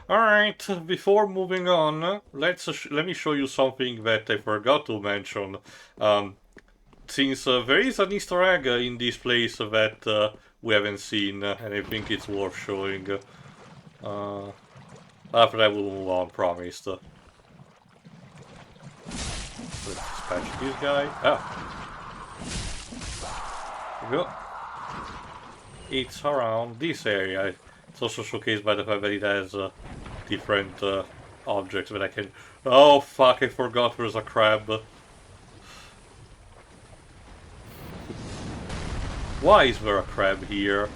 Alright, before moving on, let me show you something that I forgot to mention. Um, since there is an Easter egg in this place that we haven't seen, and I think it's worth showing. After that, we'll move on, promised. Let's dispatch this guy. Here we go. It's around this area. It's also showcased by the fact that it has different objects that I can... Oh fuck, I forgot there's a crab. Why is there a crab here?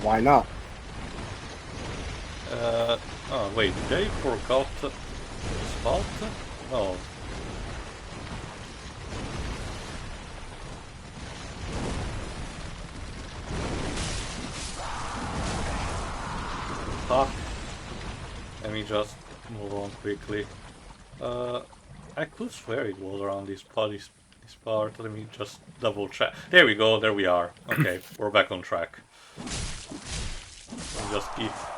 Why not? Oh wait, they forgot the spot? No. Fuck. Let me just move on quickly. I could swear it was around this part. Let me just double check. There we go, there we are. Okay, we're back on track. I'll just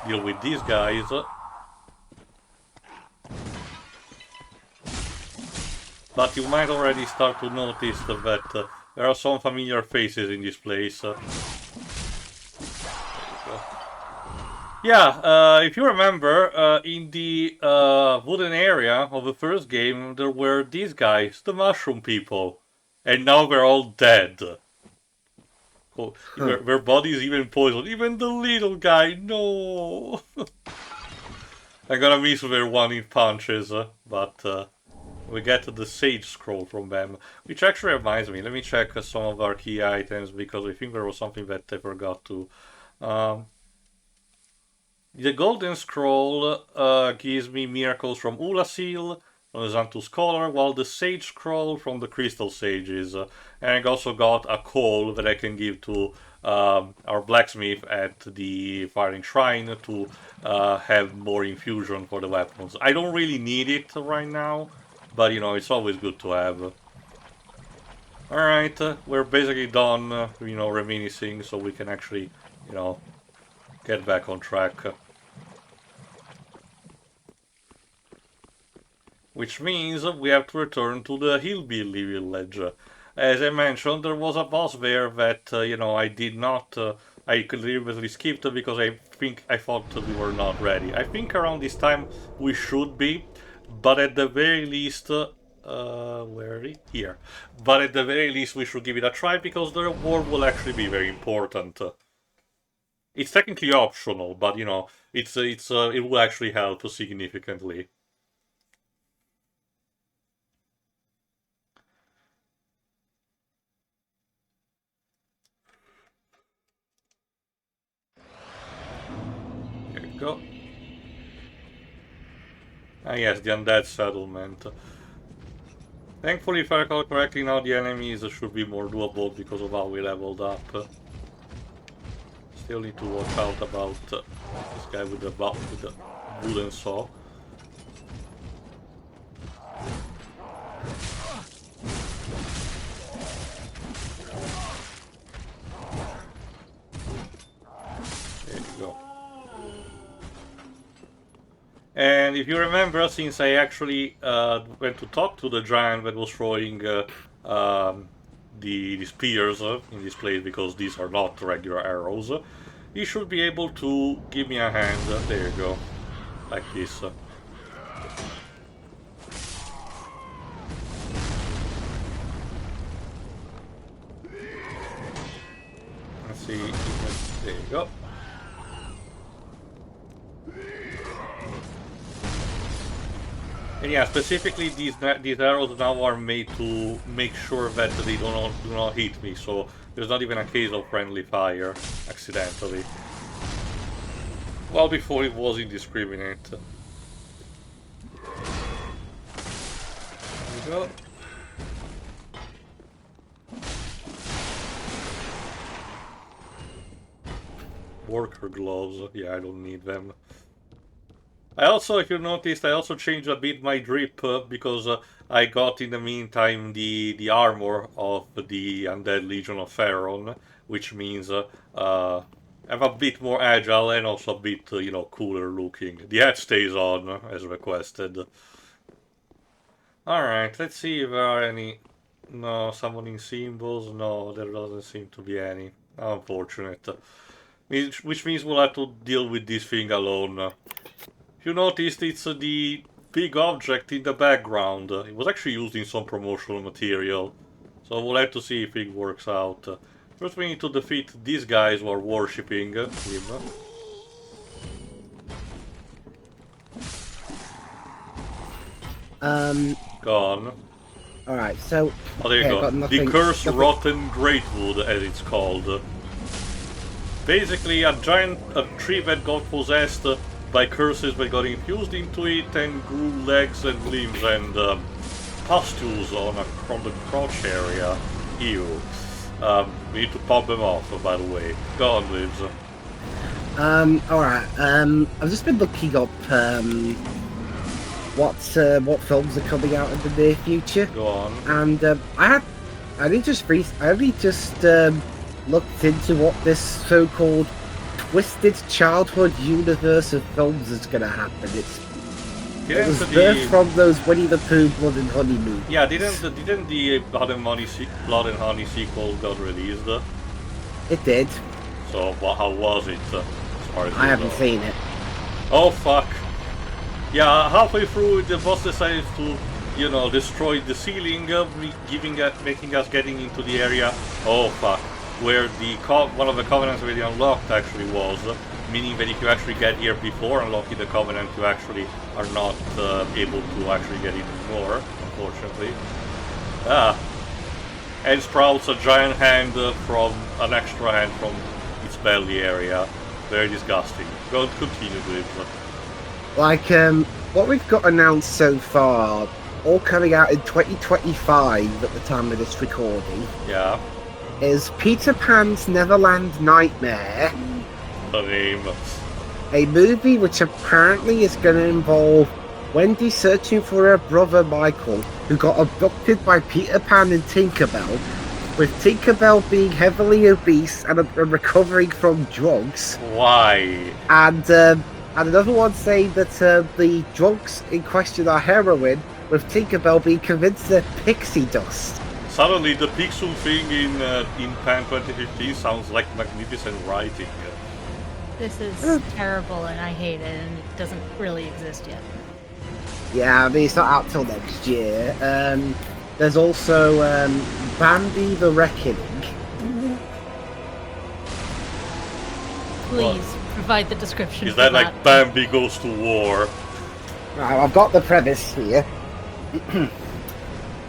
deal with these guys. But you might already start to notice that there are some familiar faces in this place. Yeah, if you remember, in the wooden area of the first game, there were these guys, the mushroom people. And now they're all dead. Oh, their bodies even poisoned. Even the little guy, no! I'm gonna miss their one-hit punches, but we get the Sage Scroll from them. Which actually reminds me, let me check some of our key items, because I think there was something that I forgot to... The Golden Scroll gives me miracles from Ulasil, from the Xanthus Scholar, while the Sage Scroll from the Crystal Sages. And I also got a coal that I can give to our blacksmith at the Firing Shrine to have more infusion for the weapons. I don't really need it right now, but you know, it's always good to have. Alright, we're basically done, you know, reminiscing, so we can actually, you know, get back on track. Which means we have to return to the Hillbilly Village. As I mentioned, there was a boss there that, you know, I did not... I deliberately skipped because I thought we were not ready. I think around this time we should be, but at the very least... where are we? Here. But at the very least we should give it a try because the reward will actually be very important. It's technically optional, but you know, it will actually help significantly. Here we go. Ah yes, the undead settlement. Thankfully, if I recall correctly, now the enemies should be more doable because of how we leveled up. Still need to watch out about this guy with the wooden saw. There you go. And if you remember, since I actually went to talk to the giant that was throwing the spears in this place, because these are not regular arrows, he should be able to give me a hand. There you go. Like this. Let's see. There you go. And yeah, specifically these arrows now are made to make sure that they do not hit me, so there's not even a case of friendly fire accidentally. Well, before it was indiscriminate. There we go. Worker gloves, yeah, I don't need them. I also, if you noticed, I also changed a bit my drip because I got in the meantime the armor of the Undead Legion of Pharaon, which means I'm a bit more agile and also a bit, cooler looking. The hat stays on, as requested. Alright, let's see if there are any... No, summoning symbols? No, there doesn't seem to be any. Unfortunate. Which means we'll have to deal with this thing alone. If you noticed, it's the big object in the background. It was actually used in some promotional material. So we'll have to see if it works out. First we need to defeat these guys who are worshipping him. Gone. Alright, so... Oh, there you go. The Cursed Rotten Greatwood, as it's called. Basically, a tree that got possessed by curses that got infused into it and grew legs and limbs and pustules from the crotch area. Ew. We need to pop them off, by the way. Go on, Liz. Alright, I've just been looking up, what films are coming out in the near future. Go on. And, I only just looked into what this so-called twisted childhood universe of films is gonna happen. It was birthed from those Winnie the Pooh Blood and Honey movies. Yeah, didn't the Blood and Honey sequel got released? It did. So how was it? I haven't seen it. Oh fuck! Yeah, halfway through the boss decided to, destroy the ceiling, making us getting into the area. Oh fuck! Where one of the covenants already unlocked actually was, meaning that if you actually get here before unlocking the covenant, you actually are not able to actually get it anymore, unfortunately. And sprouts a giant hand an extra hand from its belly area. Very disgusting. Go and continue with it. Like, what we've got announced so far, all coming out in 2025 at the time of this recording. Yeah. Is Peter Pan's Neverland Nightmare. The name. A movie which apparently is going to involve Wendy searching for her brother Michael, who got abducted by Peter Pan and Tinkerbell, with Tinkerbell being heavily obese and recovering from drugs. Why? And another one saying that the drugs in question are heroin, with Tinkerbell being convinced they're pixie dust. Suddenly, the Pixel thing in Pan 2015 sounds like magnificent writing. This is terrible, and I hate it, and it doesn't really exist yet. Yeah, I mean, it's not out till next year. There's also Bambi the Reckoning. Please provide the description. Is that like Bambi goes to war? Right, I've got the premise here.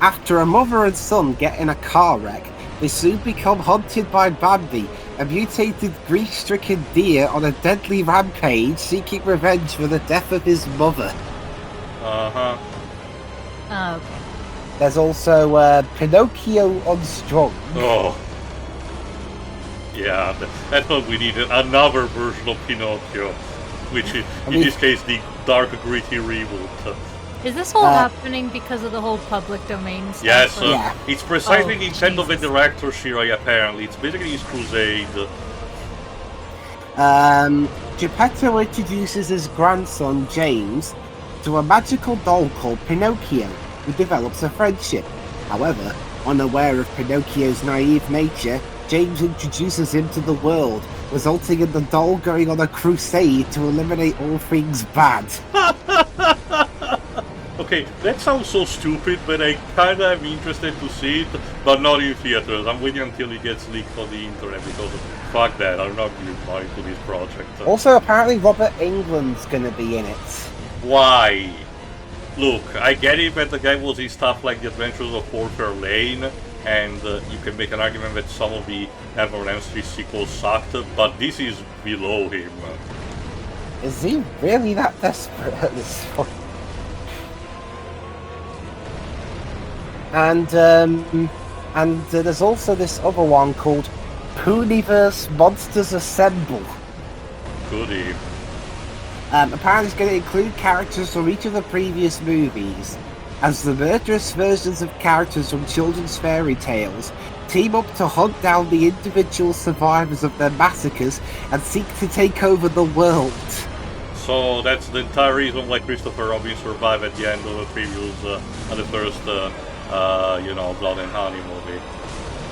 After a mother and son get in a car wreck, they soon become hunted by Bambi, a mutated grief-stricken deer on a deadly rampage seeking revenge for the death of his mother. Uh-huh. Oh, okay. There's also Pinocchio Unstrung. Oh. Yeah, that's what we needed. Another version of Pinocchio. Which is, in this case, the dark, gritty reboot. Is this all happening because of the whole public domain stuff? Yes, yeah. It's precisely the intent of the director, Shirai, apparently. It's basically his crusade. Geppetto introduces his grandson, James, to a magical doll called Pinocchio, who develops a friendship. However, unaware of Pinocchio's naive nature, James introduces him to the world, resulting in the doll going on a crusade to eliminate all things bad. Okay, that sounds so stupid, but I kinda am interested to see it, but not in theaters. I'm waiting until it gets leaked on the internet, because fuck that, I'm not giving money to this project. Also, apparently Robert Englund's gonna be in it. Why? Look, I get it that the guy was in stuff like The Adventures of Walter Lane, and you can make an argument that some of the Neverland Street sequels sucked, but this is below him. Is he really that desperate at this point? And there's also this other one called Pooniverse Monsters Assemble. Goody. Apparently it's going to include characters from each of the previous movies. As the murderous versions of characters from children's fairy tales, team up to hunt down the individual survivors of their massacres and seek to take over the world. So that's the entire reason why Christopher Robin survived at the end of the previous, the first, Blood and Honey movie.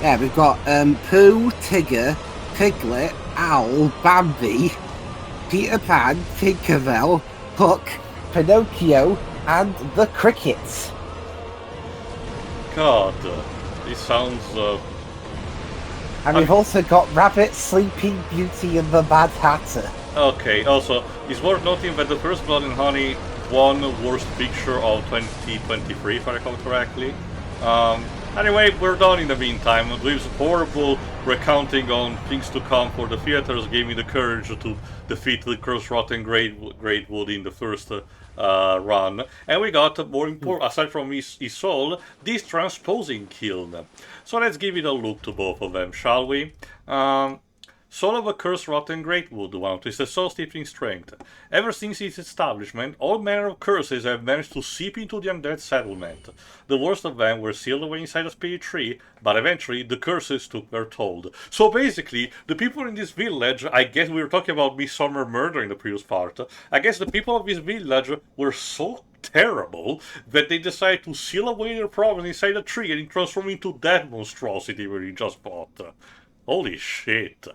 Yeah, we've got Pooh, Tigger, Piglet, Owl, Bambi, Peter Pan, Tinkerbell, Hook, Pinocchio, and the Crickets. God, this sounds... And we've also got Rabbit, Sleeping Beauty, and the Mad Hatter. Okay, also, it's worth noting that the first Blood and Honey won Worst Picture of 2023, if I recall correctly. Anyway, we're done in the meantime. Dweeb's horrible recounting on things to come for the theaters gave me the courage to defeat the Curse-Rotten Greatwood in the first run. And we got, more important, aside from his soul, this transposing kiln. So let's give it a look to both of them, shall we? Soul of a Curse-Rotten Greatwood one is a soul steeped in strength. Ever since its establishment, all manner of curses have managed to seep into the undead settlement. The worst of them were sealed away inside a spirit tree, but eventually the curses took their toll. So basically, the people in this village, I guess we were talking about Midsummer Murder in the previous part, I guess the people of this village were so terrible that they decided to seal away their problems inside a tree and transform into that monstrosity where you just bought. Holy shit.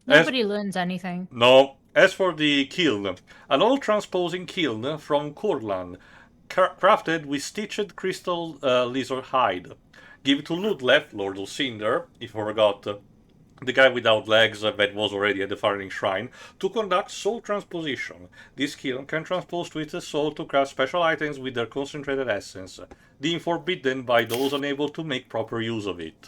Nobody learns anything. No. As for the kiln, an old transposing kiln from Kurland, crafted with stitched crystal lizard hide. Give it to Ludlef, Lord of Cinder, if I forgot the guy without legs that was already at the Firing Shrine, to conduct soul transposition. This kiln can transpose to its soul to craft special items with their concentrated essence, deemed forbidden by those unable to make proper use of it.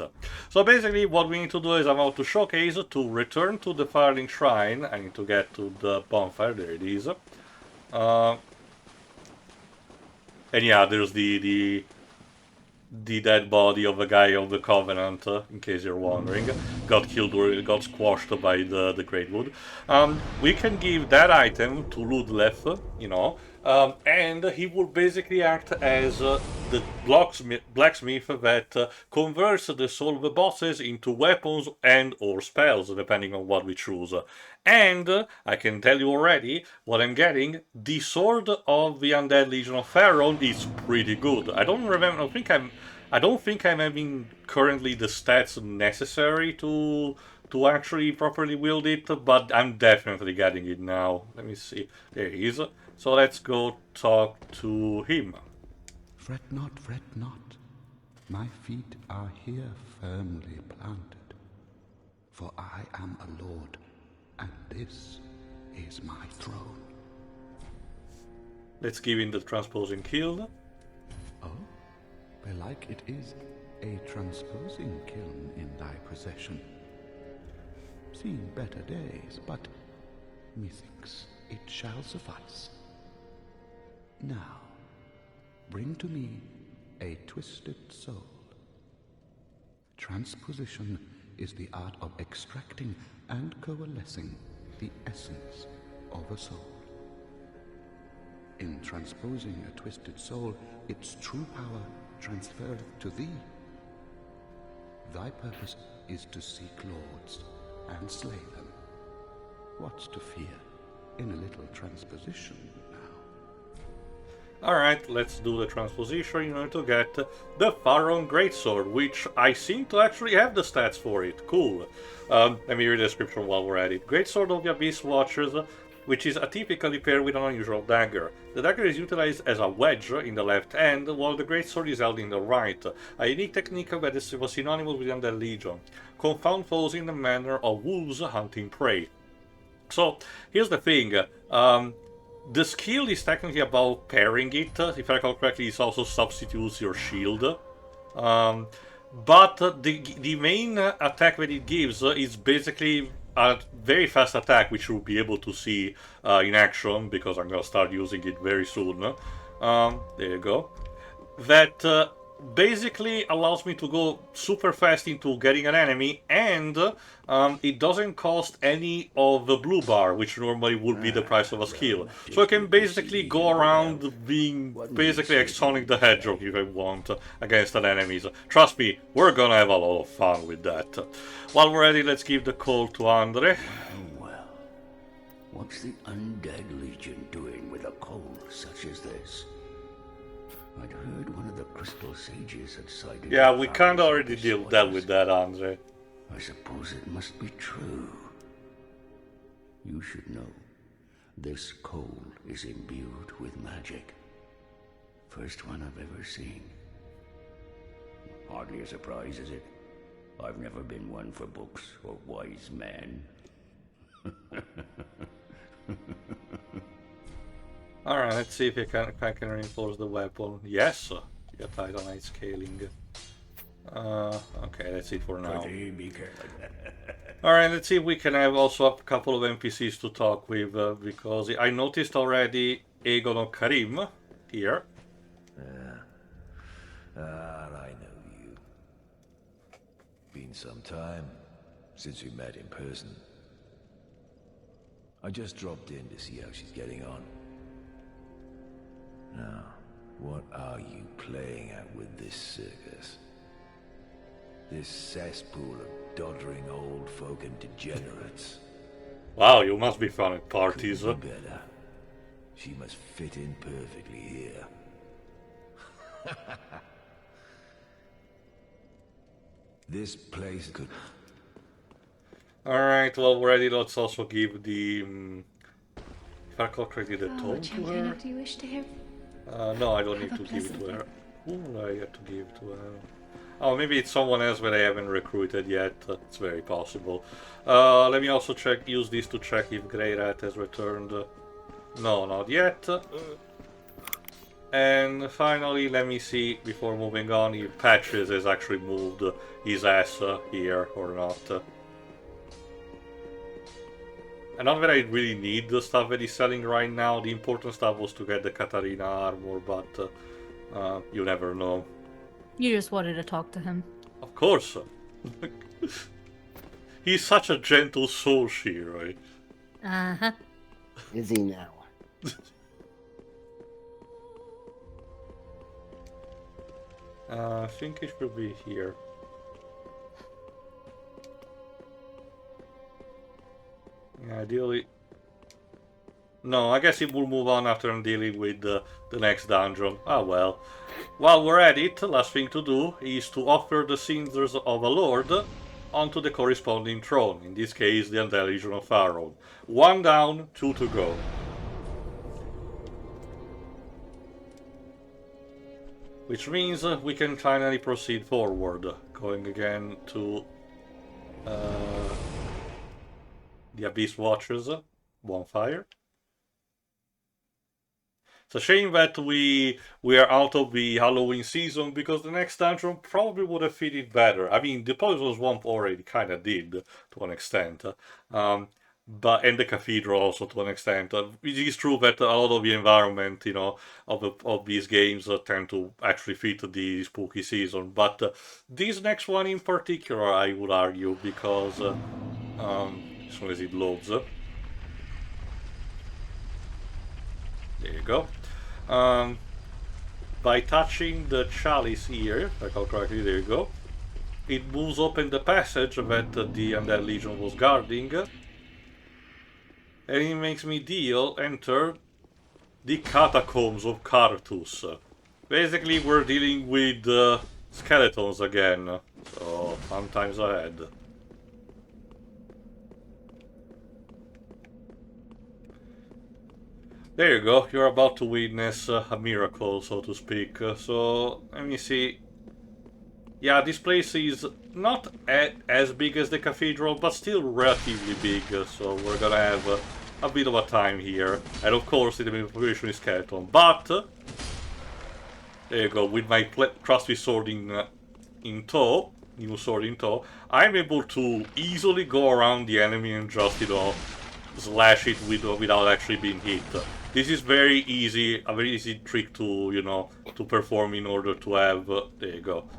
So basically what we need to do is I'm about to showcase to return to the Firing Shrine. I need to get to the bonfire, there it is. And yeah, there's the dead body of a guy of the Covenant, in case you're wondering. Got killed or got squashed by the Greatwood. We can give that item to Ludlef, and he will basically act as the blacksmith that converts the soul of the bosses into weapons and or spells, depending on what we choose. And I can tell you already what I'm getting. The sword of the Undead Legion of Pharaoh is pretty good. I don't think I'm having currently the stats necessary to actually properly wield it, but I'm definitely getting it now. Let me see. There he is. So let's go talk to him. Fret not, fret not. My feet are here firmly planted. For I am a lord, and this is my throne. Let's give him the transposing kiln. Oh, belike it is a transposing kiln in thy possession. Seen better days, but methinks it shall suffice. Now, bring to me a twisted soul. Transposition is the art of extracting and coalescing the essence of a soul. In transposing a twisted soul, its true power transferred to thee. Thy purpose is to seek lords and slay them. What's to fear in a little transposition now? Alright, let's do the transposition in order to get the Pharaoh Greatsword, which I seem to actually have the stats for it. Cool. Let me read the description while we're at it. Greatsword of the Abyss Watchers, which is atypically paired with an unusual dagger. The dagger is utilized as a wedge in the left hand, while the greatsword is held in the right, a unique technique that was synonymous with the Undead Legion. Confound foes in the manner of wolves hunting prey. So, here's the thing. The skill is technically about pairing it. If I recall correctly, it also substitutes your shield. But the main attack that it gives is basically a very fast attack, which you'll be able to see in action, because I'm going to start using it very soon. There you go. That basically allows me to go super fast into getting an enemy, and it doesn't cost any of the blue bar, which normally would be the price of a skill. So I can basically go around being basically like Sonic the Hedgehog if I want against an enemy. So, trust me, we're gonna have a lot of fun with that. While we're ready, let's give the call to Andre. Well, what's the Undead Legion doing with a cold such as this? I'd heard one of the Crystal Sages had cited... Yeah, we kinda already dealt with that, Andre. I suppose it must be true. You should know, this coal is imbued with magic. First one I've ever seen. Hardly a surprise, is it? I've never been one for books or wise men. Alright, let's see if I can reinforce the weapon. Yes, yeah, Titanite scaling. Okay, that's it for now. Alright, let's see if we can have also a couple of NPCs to talk with, because I noticed already Aegon or Karim here. I know you. Been some time since we met in person. I just dropped in to see how she's getting on. Now, what are you playing at with this circus? This cesspool of doddering old folk and degenerates. Wow, you must be fun at parties. Couldn't be better. She must fit in perfectly here. This place could... Alright, well, we're ready. Let's also give the... if I recall correctly, the tone to champion, her. do you wish to hear? No, I don't need to give it to her. Who would I have to give to her? Oh, maybe it's someone else that I haven't recruited yet. It's very possible. Let me also use this to check if Grey Rat has returned. No, not yet. And finally, let me see, before moving on, if Patches has actually moved his ass here or not. And not that I really need the stuff that he's selling right now. The important stuff was to get the Katarina armor, but you never know. You just wanted to talk to him. Of course. He's such a gentle soul, right? Uh-huh. Is he now? I think it should be here. Yeah, ideally... No, I guess it will move on after I'm dealing with the next dungeon. Ah well. While we're at it, last thing to do is to offer the cinders of a lord onto the corresponding throne. In this case, the Undead Legion of Pharaoh. 1 down, 2 to go. Which means we can finally proceed forward, going again to the Abyss Watchers bonfire. It's a shame that we are out of the Halloween season, because the next dungeon probably would have fitted better. I mean, the Poison Swamp already kind of did to an extent, but and the Cathedral also to an extent. It is true that a lot of the environment, you know, of these games tend to actually fit the spooky season. But this next one in particular, I would argue, because as soon as it loads. There you go. By touching the chalice here, if I recall correctly, there you go, it moves open the passage that the Undead Legion was guarding, and it makes me enter the catacombs of Carthus. Basically, we're dealing with skeletons again, so fun times ahead. There you go, you're about to witness a miracle, so to speak. So, let me see. Yeah, this place is not as big as the cathedral, but still relatively big, so we're gonna have a bit of a time here. And of course, the population is skeleton. But, there you go, with my trusty sword in tow, new sword in tow, I'm able to easily go around the enemy and just, you know, slash it without actually being hit. This is very easy, a very easy trick to, you know, to perform in order to have, there you go,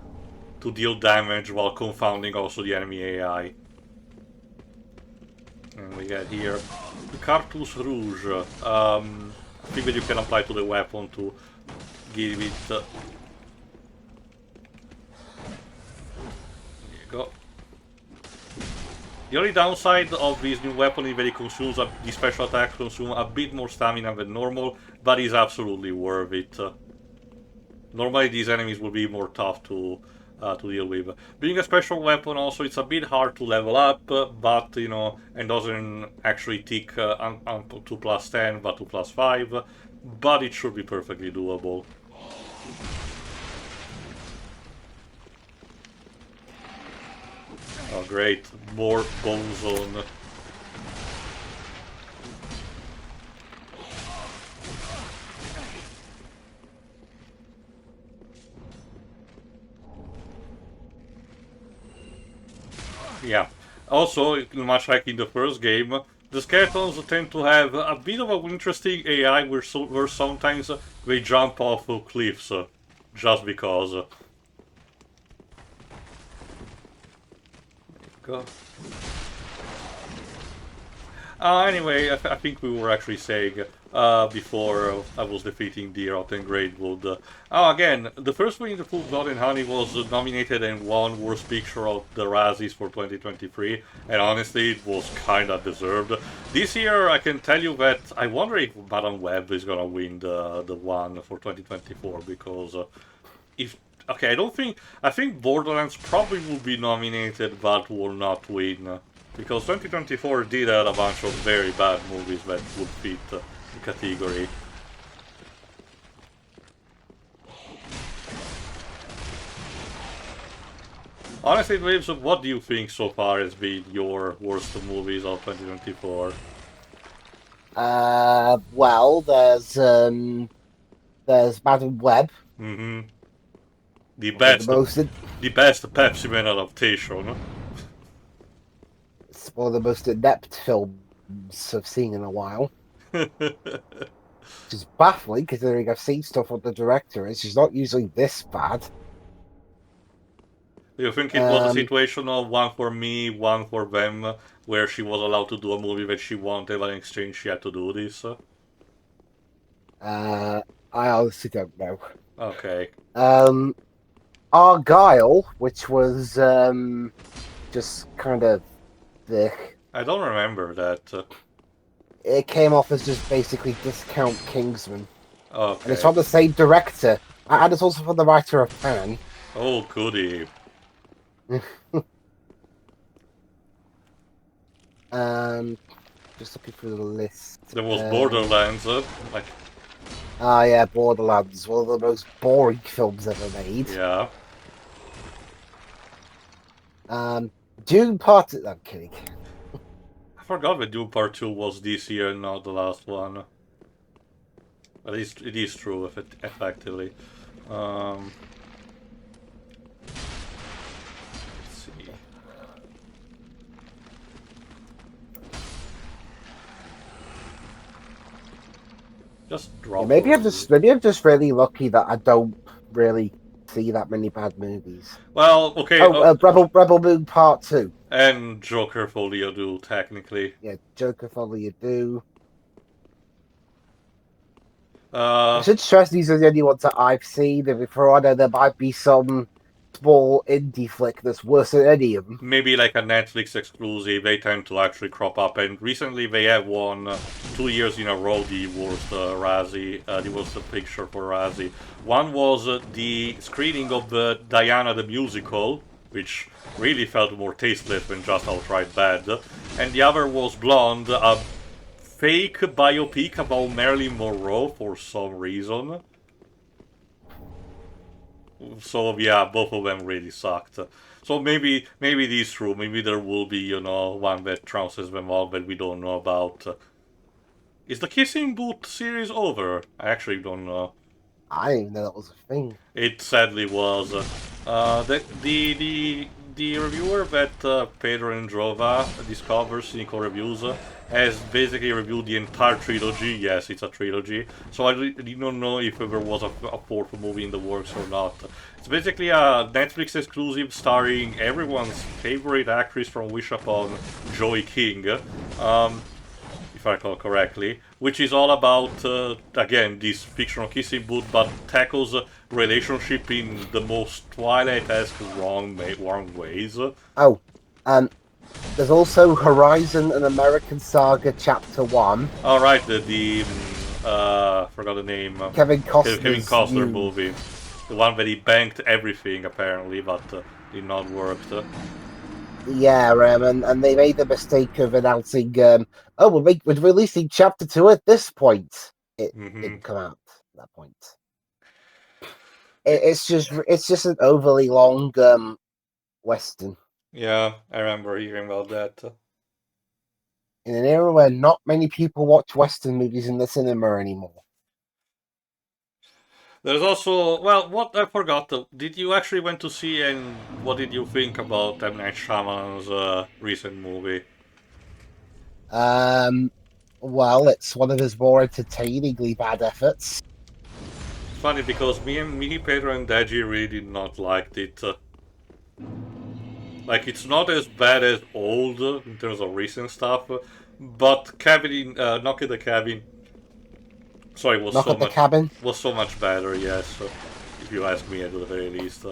to deal damage while confounding also the enemy AI. And we got here the Carthus Rouge. I think that you can apply to the weapon to give it. There you go. The only downside of this new weapon is that it consumes the special attacks consume a bit more stamina than normal, but is absolutely worth it. Normally these enemies will be more tough to deal with. Being a special weapon also, it's a bit hard to level up, but you know, and doesn't actually tick to plus 10 but to plus 5, but it should be perfectly doable. Oh great, more bone zone. Yeah. Also, much like in the first game, the skeletons tend to have a bit of an interesting AI where sometimes they jump off of cliffs just because. Go. Anyway, I think we were actually saying before I was defeating the Rotten Greatwood. Again, the first one in the Full Blood and Honey was nominated and won Worst Picture of the Razzies for 2023, and honestly, it was kinda deserved. This year, I can tell you that I wonder if Madame Web is gonna win the one for 2024, because if... Okay, I think Borderlands probably will be nominated, but will not win. Because 2024 did have a bunch of very bad movies that would fit the category. Honestly, Waves, what do you think so far has been your worst movies of 2024? Well, there's Madam Web. Mm-hmm. The best Pepsi Man adaptation. It's one of the most inept films I've seen in a while. Which is baffling, considering I've seen stuff on the director, and she's not usually this bad. Do you think it was a situation of one for me, one for them, where she was allowed to do a movie that she wanted, but in exchange she had to do this? I honestly don't know. Okay. Argyle, which was just kind of I don't remember that. It came off as just basically discount Kingsman. Okay. And it's from the same director, and it's also from the writer of Pan. Oh, goody. Just looking through the list. There was Borderlands, like... Ah, yeah, Borderlands, one of the most boring films ever made. Yeah. Dune Part... I'm kidding. I forgot that Dune Part 2 was this year, not the last one. At least it is true, effectively. Let's see. Just drop. Yeah, maybe I'm just really lucky that I don't really see that many bad movies. Well, okay. Rebel Moon Part 2. And Joker Folio Do, technically. Yeah, Joker Folio Do. I should stress these are the only ones that I've seen, and for all I know, there might be some small indie flick that's worse than any of them. Maybe like a Netflix exclusive, they tend to actually crop up, and recently they have won 2 years in a row the worst Razzie, the worst picture for Razzie. One was the screening of Diana the Musical, which really felt more tasteless than just outright bad, and the other was Blonde, a fake biopic about Marilyn Monroe for some reason. So yeah, both of them really sucked. So maybe it is true. Maybe there will be, you know, one that trounces them all that we don't know about. Is the Kissing Booth series over? I actually don't know. I didn't even know that was a thing. It sadly was. The reviewer that Pedro Androva discovers Cynical Reviews has basically reviewed the entire trilogy. Yes, it's a trilogy. So I don't know if there was a fourth movie in the works or not. It's basically a Netflix exclusive starring everyone's favorite actress from Wish Upon, Joey King. If I recall correctly, which is all about, again, this fictional kissing booth, but tackles relationship in the most Twilight-esque wrong ways. Oh, there's also Horizon: An American Saga Chapter 1. All right, the forgot the name. Kevin Kevin Costner's Costner new... movie, the one where he banked everything apparently, but did not work. Yeah, and they made the mistake of announcing, we're releasing Chapter 2 at this point. It didn't come out at that point. It's just an overly long Western. Yeah, I remember hearing about that. In an era where not many people watch Western movies in the cinema anymore. There's also, well, what I forgot. Did you actually went to see, and what did you think about M. Night Shyamalan's recent movie? Well, it's one of his more entertainingly bad efforts. It's funny because me, Pedro, and Deji really did not like it. Like, it's not as bad as old in terms of recent stuff, but Knock at the Cabin. Sorry, Knock at the Cabin was so much better. Yes, if you ask me, at the very least.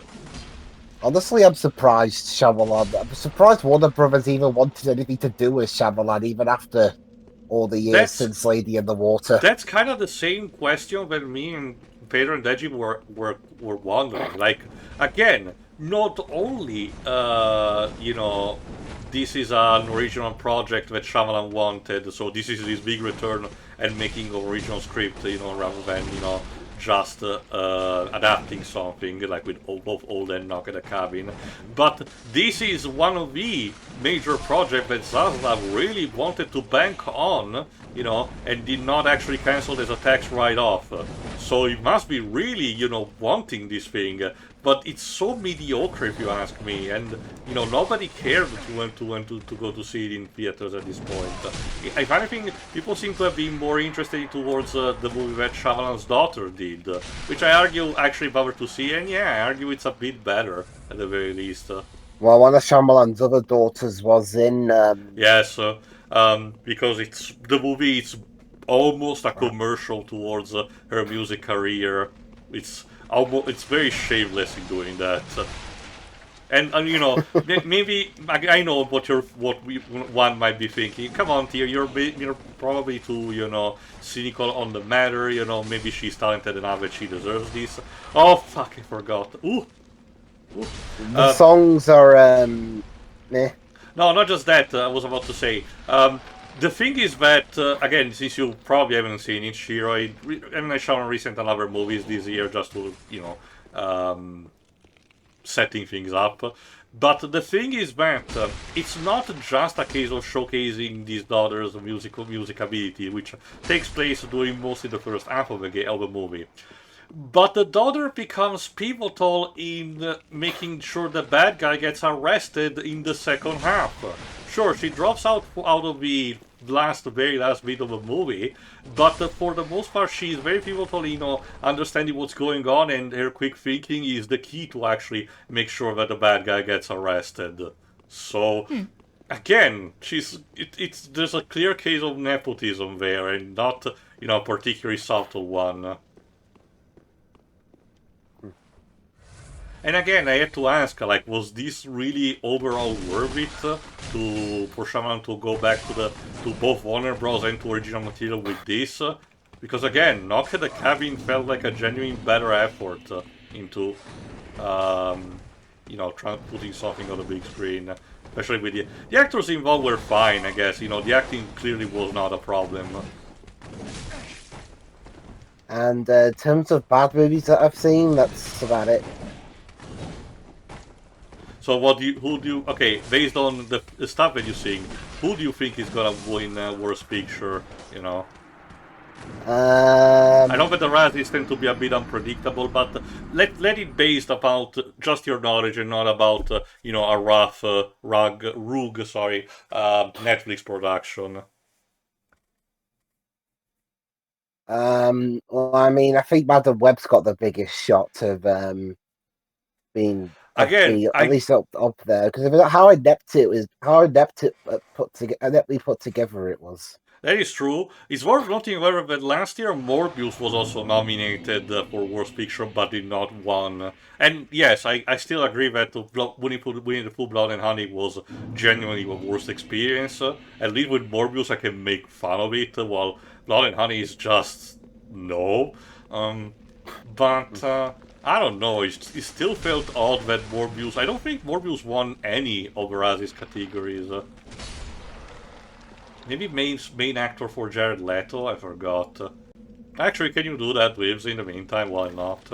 Honestly, I'm surprised Shyamalan. I'm surprised Warner Brothers even wanted anything to do with Shyamalan, even after all the years since Lady in the Water. That's kind of the same question that me and Pedro and Deji were wondering. Like, again, not only this is an original project that Shyamalan wanted, so this is his big return and making an original script, rather than just adapting something like with both Old and Knock at the Cabin. But this is one of the major projects that Zaslav really wanted to bank on, and did not actually cancel as a tax write-off. So he must be really, wanting this thing. But it's so mediocre, if you ask me, and nobody cared to go to see it in theaters at this point. If anything, people seem to have been more interested towards the movie that Shyamalan's daughter did, which I argue actually if I were to see, and yeah, I argue it's a bit better at the very least. Well, one of Shyamalan's other daughters was in. Yes, because the movie. It's almost a commercial towards her music career. It's very shameless in doing that. And maybe I know what one might be thinking. Come on, Teo, you're probably too cynical on the matter. Maybe she's talented enough that she deserves this. Oh fuck, I forgot. Ooh. The songs are meh. No, not just that. I was about to say. The thing is that, again, since you probably haven't seen it, Shiro, I Shyamalan recent another movies this year just to, setting things up. But the thing is that it's not just a case of showcasing these daughters' music ability, which takes place during mostly the first half of the movie. But the daughter becomes pivotal in making sure the bad guy gets arrested in the second half. Sure, she drops out of the very last bit of the movie, but for the most part she's very pivotal in understanding what's going on, and her quick thinking is the key to actually make sure that the bad guy gets arrested. So, again, there's a clear case of nepotism there, and not a particularly subtle one. And again, I had to ask, like, was this really overall worth it for Shyamalan to go back to both Warner Bros. And to original material with this? Because again, Knock at the Cabin felt like a genuine better effort into, putting something on the big screen. Especially with the actors involved were fine, I guess. The acting clearly was not a problem. And in terms of bad movies that I've seen, that's about it. So okay, based on the stuff that you're seeing, who do you think is gonna win Worst Picture, I know that the Razzies tend to be a bit unpredictable, but let it based about just your knowledge and not about, a rough, Netflix production. Well, I mean, I think Madam Web's got the biggest shot of being Again, at least up there, because how adept it was, how adept it adeptly put together it was. that is true. It's worth noting, however, that last year Morbius was also nominated for Worst Picture, but did not won. And yes, I still agree that Winnie the Pooh Blood and Honey was genuinely a worst experience. At least with Morbius, I can make fun of it, while Blood and Honey is just no. But I don't know. It still felt odd that Morbius. I don't think Morbius won any of Razzies categories. Maybe main actor for Jared Leto, I forgot. Actually, can you do that, Wibbs, in the meantime? Why not?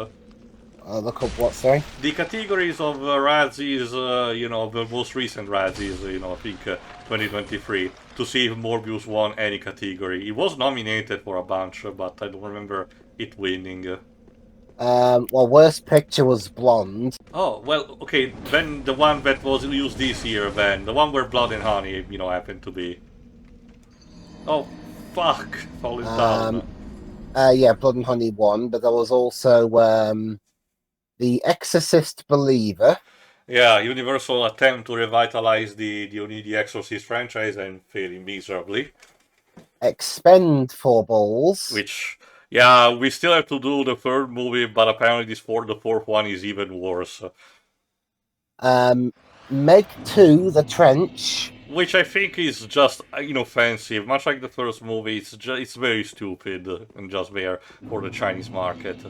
Look up what, sorry? The categories of Razzies, the most recent Razzies, I think 2023, to see if Morbius won any category. He was nominated for a bunch, but I don't remember it winning. Well, Worst Picture was Blonde. Oh, well, okay, then the one that was used this year, then. The one where Blood and Honey, happened to be. Oh, fuck. Falling down. Yeah, Blood and Honey won, but there was also The Exorcist Believer. Yeah, Universal attempt to revitalize the Exorcist franchise and failing miserably. Expendables. Which, yeah, we still have to do the third movie, but apparently the fourth one is even worse. Meg 2, The Trench. Which I think is just inoffensive. Much like the first movie, it's very stupid and just there for the Chinese market.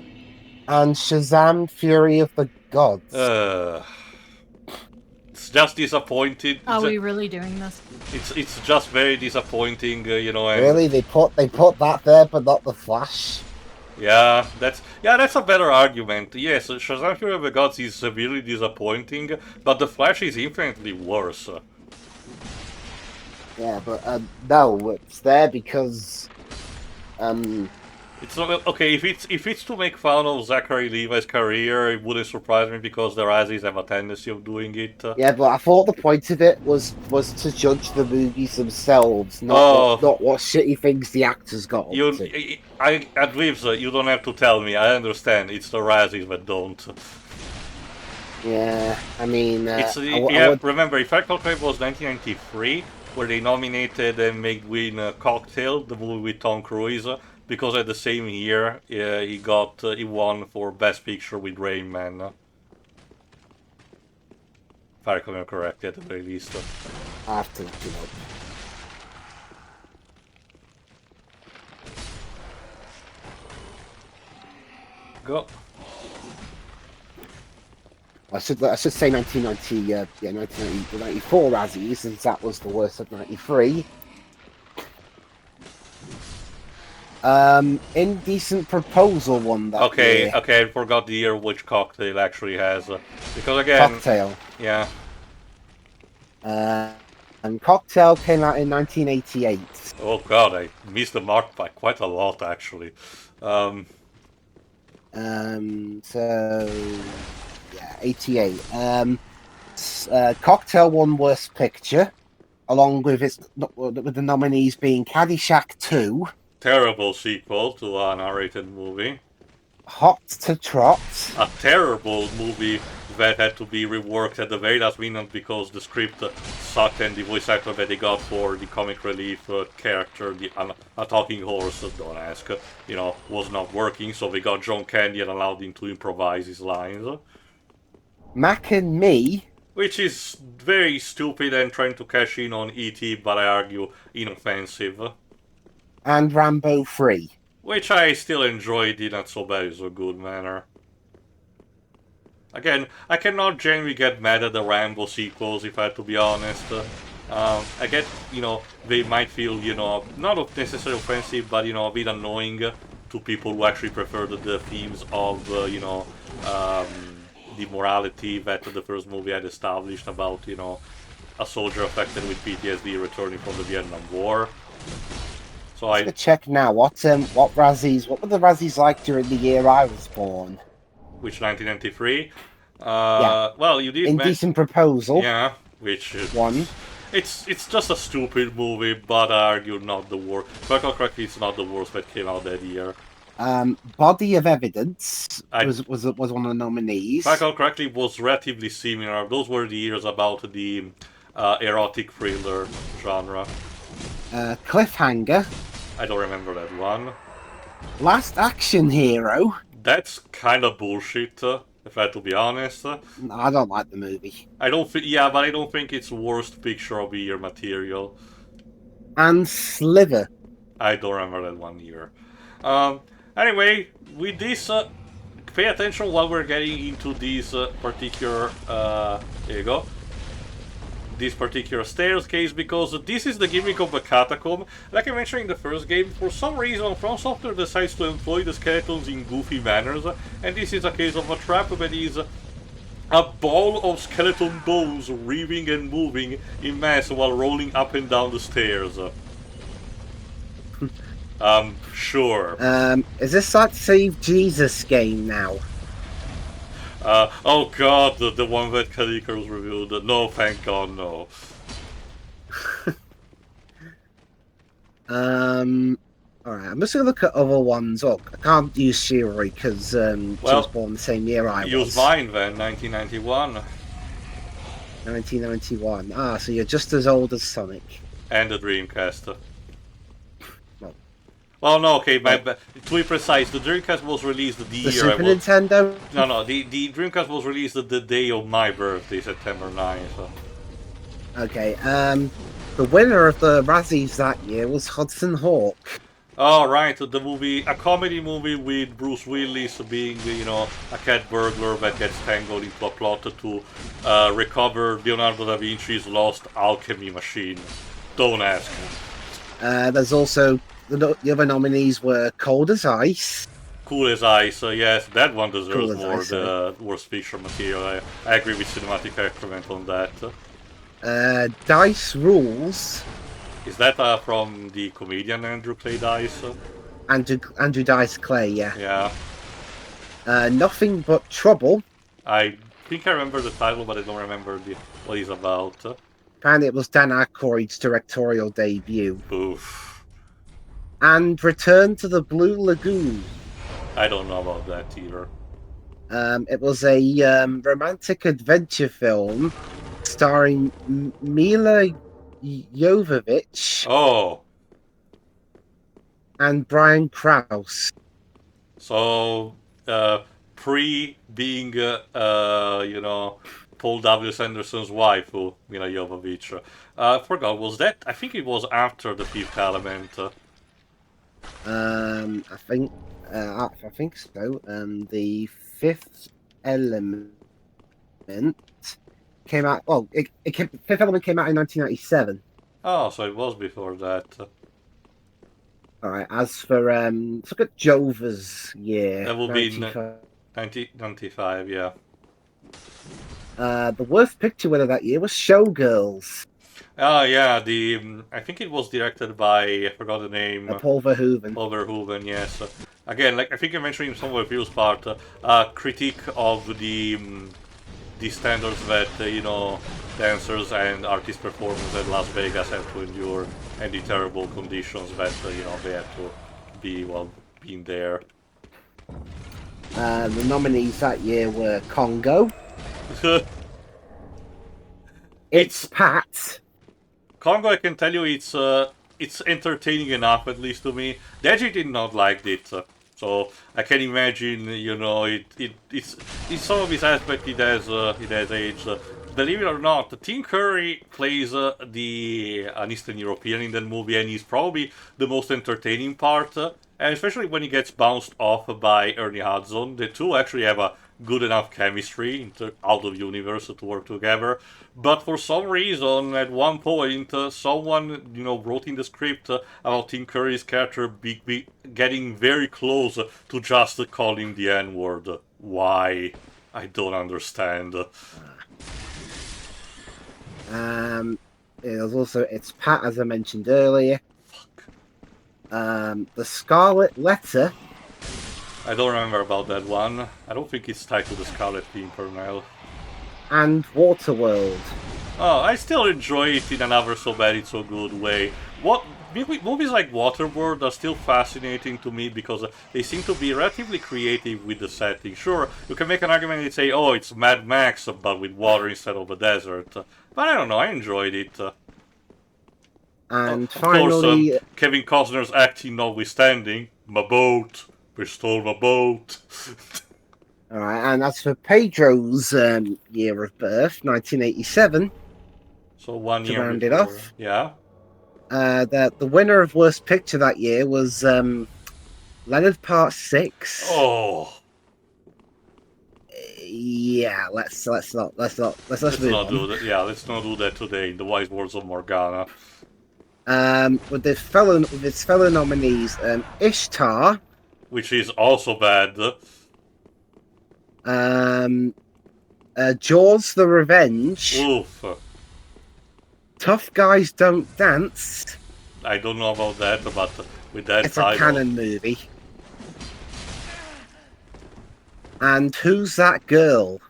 And Shazam! Fury of the Gods. It's just disappointing. Are we really doing this? It's just very disappointing, And, really, they put that there, but not the Flash. Yeah, that's a better argument. Yes, Shazam! Fury of the Gods is severely disappointing, but the Flash is infinitely worse. Yeah, but no, it's there because it's not okay if it's to make fun of Zachary Levi's career. It wouldn't surprise me because the Razzies have a tendency of doing it. Yeah, but I thought the point of it was to judge the movies themselves, not what shitty things the actors got up to. At Reeves, you don't have to tell me. I understand. It's the Razzies that don't. Yeah, I mean, remember, if I calculate, it was 1993. Where they nominated and made win Cocktail, the movie with Tom Cruise, because at the same year he won for Best Picture with Rain Man. If I remember correctly, at the very least. I have to look it up. Go. I should say 1994 Razzies, since that was the worst of 93. Indecent Proposal won that year. Okay, I forgot the year which Cocktail actually has. Because again... Cocktail. Yeah. And Cocktail came out in 1988. Oh god, I missed the mark by quite a lot, actually. So... Yeah, 88. Cocktail won Worst Picture, along with the nominees being Caddyshack 2. Terrible sequel to a narrated movie. Hot to Trot. A terrible movie that had to be reworked at the very last minute because the script sucked and the voice actor that they got for the comic relief character, a talking horse, don't ask, was not working, so they got John Candy and allowed him to improvise his lines. Mac and Me. Which is very stupid and trying to cash in on E.T., but I argue inoffensive. And Rambo 3. Which I still enjoyed in not so bad, is a good manner. Again, I cannot genuinely get mad at the Rambo sequels, if I have to be honest. I get, they might feel, not necessarily offensive, but, a bit annoying to people who actually prefer the themes of, the morality that the first movie had established about, a soldier affected with PTSD returning from the Vietnam War. So I check now. What were the Razzies like during the year I was born? Which 1993? Yeah. Well, you did Indecent Proposal. Yeah, which one. It's just a stupid movie, but I argue not the worst. If I recall correctly, it's not the worst that came out that year. Body of Evidence I- was one of the nominees. If I recall correctly, it was relatively similar. Those were the years about the erotic thriller genre. Cliffhanger, I don't remember that one. Last Action Hero. That's kind of bullshit, if I have to be honest. I don't like the movie. I don't think, yeah, but I don't think it's worst picture of the year material. And Sliver. I don't remember that one either. Anyway, with this, pay attention while we're getting into these particular, there you go, this particular staircase, because this is the gimmick of the catacomb. Like I mentioned in the first game, for some reason From Software decides to employ the skeletons in goofy manners, and this is a case of a trap that is a ball of skeleton bones writhing and moving in mass while rolling up and down the stairs. Sure. Is this like Save Jesus game now? Oh god, the one that Calico's reviewed. No, thank god, no. Alright, I'm just gonna look at other ones. Oh, I can't use Shiri because she was born the same year I was. Use mine then, 1991. 1991. Ah, so you're just as old as Sonic. And the Dreamcast. Well, Well, no, okay, to be precise, the Dreamcast was released the year Super I was... Nintendo? No, the Dreamcast was released the day of my birthday, September 9th. Okay, the winner of the Razzies that year was Hudson Hawk. Oh, right, the movie, a comedy movie with Bruce Willis being, you know, a cat burglar that gets tangled into a plot to recover Leonardo da Vinci's lost alchemy machine. Don't ask. There's also, the other nominees were Cold as Ice. Cool as Ice, yes, that one deserves Cool as more Ice, the worst feature material. I agree with Cinematic Excrement on that. Dice Rules. Is that from the comedian Andrew Clay Dice? Andrew Dice Clay, yeah. Yeah. Nothing But Trouble. I think I remember the title, but I don't remember what he's about. Apparently it was Dan Aykroyd's directorial debut. Oof. And Return to the Blue Lagoon. I don't know about that either. It was a romantic adventure film starring Mila Jovovich Oh, and Brian Krause. so pre being, you know, Paul W. Sanderson's wife, who Mila Jovovich. I forgot, was that? I think it was after The Fifth Element. I think so. The Fifth Element came out. Well, Fifth Element came out in 1997. Oh, so it was before that. All right. As for let's look at Jova's year. That will be 95. 1995, yeah. The worst picture winner that year was Showgirls. Oh, yeah, I think it was directed by, I forgot the name. Paul Verhoeven. Paul Verhoeven, yes. Again, like I think I mentioned in some of the reviews part, critique of the standards that, you know, dancers and artist performers at Las Vegas have to endure, and the terrible conditions that, you know, they have to be, well, being there. The nominees that year were Congo. It's Pat. Congo, I can tell you, it's entertaining enough, at least to me. Deji did not like it, so I can imagine, you know, it's in some of its aspects it has aged. Believe it or not, Tim Curry plays an Eastern European in that movie, and he's probably the most entertaining part. And especially when he gets bounced off by Ernie Hudson, the two actually have a good enough chemistry out of universe to work together. But for some reason, at one point, someone, you know, wrote in the script about Tim Curry's character getting very close to just calling the N-word. Why? I don't understand. There's also It's Pat, as I mentioned earlier. Fuck. The Scarlet Letter. I don't remember about that one. I don't think it's tied to the Scarlet Pimpernel. And Waterworld. Oh, I still enjoy it in an ever so bad, it's so good way. What movies like Waterworld are still fascinating to me because they seem to be relatively creative with the setting. Sure, you can make an argument and say, "Oh, it's Mad Max, but with water instead of a desert." But I don't know, I enjoyed it. And Of course, finally, Kevin Costner's acting notwithstanding, my boat, we stole my boat. all right, and as for Pedro's year of birth, 1987, So 1 year to round it before, off, yeah. the winner of Worst Picture that year was Leonard Part 6. Oh, Yeah, let's move not on. do that. Yeah, let's not do that today. In the wise words of Morgana. With its fellow nominees, Ishtar, Which is also bad. Jaws: The Revenge, Oof. Tough Guys Don't Dance. I don't know about that, but with that It's a title, canon movie. And Who's That Girl?